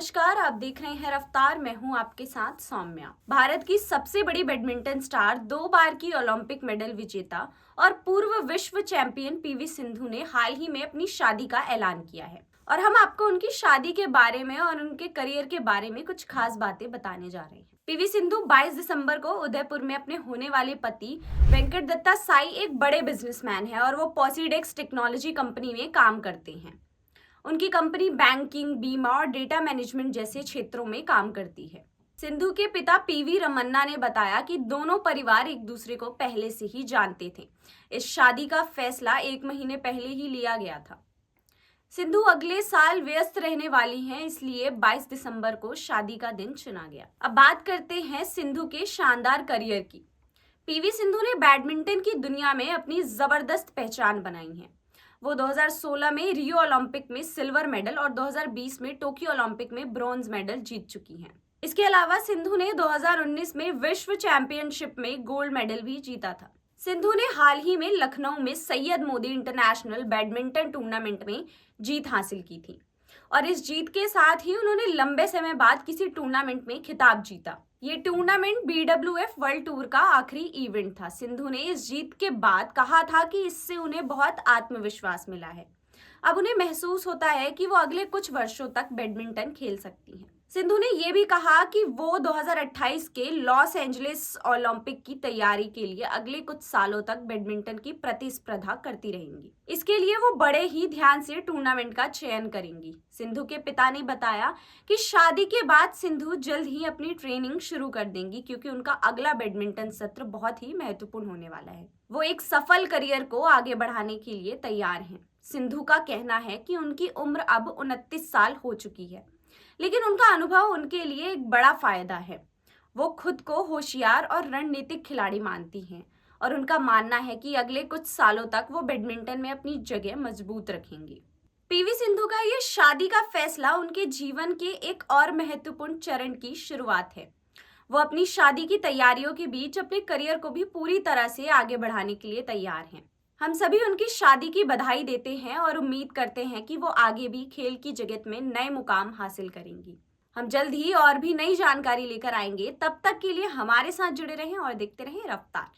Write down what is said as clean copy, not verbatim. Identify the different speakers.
Speaker 1: नमस्कार, आप देख रहे हैं रफ्तार। मैं हूं आपके साथ सौम्या। भारत की सबसे बड़ी बैडमिंटन स्टार, 2 बार की ओलंपिक मेडल विजेता और पूर्व विश्व चैंपियन पीवी सिंधु ने हाल ही में अपनी शादी का ऐलान किया है और हम आपको उनकी शादी के बारे में और उनके करियर के बारे में कुछ खास बातें बताने जा रहे हैं। पीवी सिंधु 22 दिसंबर को उदयपुर में अपने होने वाले पति वेंकट दत्ता साई एक बड़े बिजनेसमैन है और वो पॉसीडेक्स टेक्नोलॉजी कंपनी में काम करते हैं। उनकी कंपनी बैंकिंग, बीमा और डेटा मैनेजमेंट जैसे क्षेत्रों में काम करती है। सिंधु के पिता पीवी रमन्ना ने बताया कि दोनों परिवार एक दूसरे को पहले से ही जानते थे। इस शादी का फैसला 1 महीने पहले ही लिया गया था। सिंधु अगले साल व्यस्त रहने वाली हैं, इसलिए 22 दिसंबर को शादी का दिन चुना गया। अब बात करते हैं सिंधु के शानदार करियर की। पीवी सिंधु ने बैडमिंटन की दुनिया में अपनी जबरदस्त पहचान बनाई है। वो 2016 में रियो ओलंपिक में सिल्वर मेडल और 2020 में टोक्यो ओलंपिक में ब्रॉन्ज मेडल जीत चुकी हैं। इसके अलावा सिंधु ने 2019 में विश्व चैंपियनशिप में गोल्ड मेडल भी जीता था। सिंधु ने हाल ही में लखनऊ में Syed Modi international badminton tournament में जीत हासिल की थी और इस जीत के साथ ही उन्होंने लंबे समय बाद किसी टूर्नामेंट में खिताब जीता। ये टूर्नामेंट BWF वर्ल्ड टूर का आखिरी इवेंट था। सिंधु ने इस जीत के बाद कहा था कि इससे उन्हें बहुत आत्मविश्वास मिला है। अब उन्हें महसूस होता है कि वो अगले कुछ वर्षों तक बैडमिंटन खेल सकती हैं। सिंधु ने ये भी कहा कि वो 2028 के लॉस एंजलिस ओलंपिक की तैयारी के लिए अगले कुछ सालों तक बैडमिंटन की प्रतिस्पर्धा करती रहेंगी। इसके लिए वो बड़े ही ध्यान से टूर्नामेंट का चयन करेंगी। सिंधु के पिता ने बताया कि शादी के बाद सिंधु जल्द ही अपनी ट्रेनिंग शुरू कर देंगी, क्योंकि उनका अगला बैडमिंटन सत्र बहुत ही महत्वपूर्ण होने वाला है। वो एक सफल करियर को आगे बढ़ाने के लिए तैयार हैं। सिंधु का कहना है कि उनकी उम्र अब 29 साल हो चुकी है, लेकिन उनका अनुभव उनके लिए एक बड़ा फायदा है। वो खुद को होशियार और रणनीतिक खिलाड़ी मानती हैं और उनका मानना है कि अगले कुछ सालों तक वो बैडमिंटन में अपनी जगह मजबूत रखेंगी। पीवी सिंधु का ये शादी का फैसला उनके जीवन के एक और महत्वपूर्ण चरण की शुरुआत है। वो अपनी शादी की तैयारियों के बीच अपने करियर को भी पूरी तरह से आगे बढ़ाने के लिए तैयार हैं। हम सभी उनकी शादी की बधाई देते हैं और उम्मीद करते हैं कि वो आगे भी खेल की जगत में नए मुकाम हासिल करेंगी। हम जल्द ही और भी नई जानकारी लेकर आएंगे। तब तक के लिए हमारे साथ जुड़े रहें और देखते रहें रफ्तार।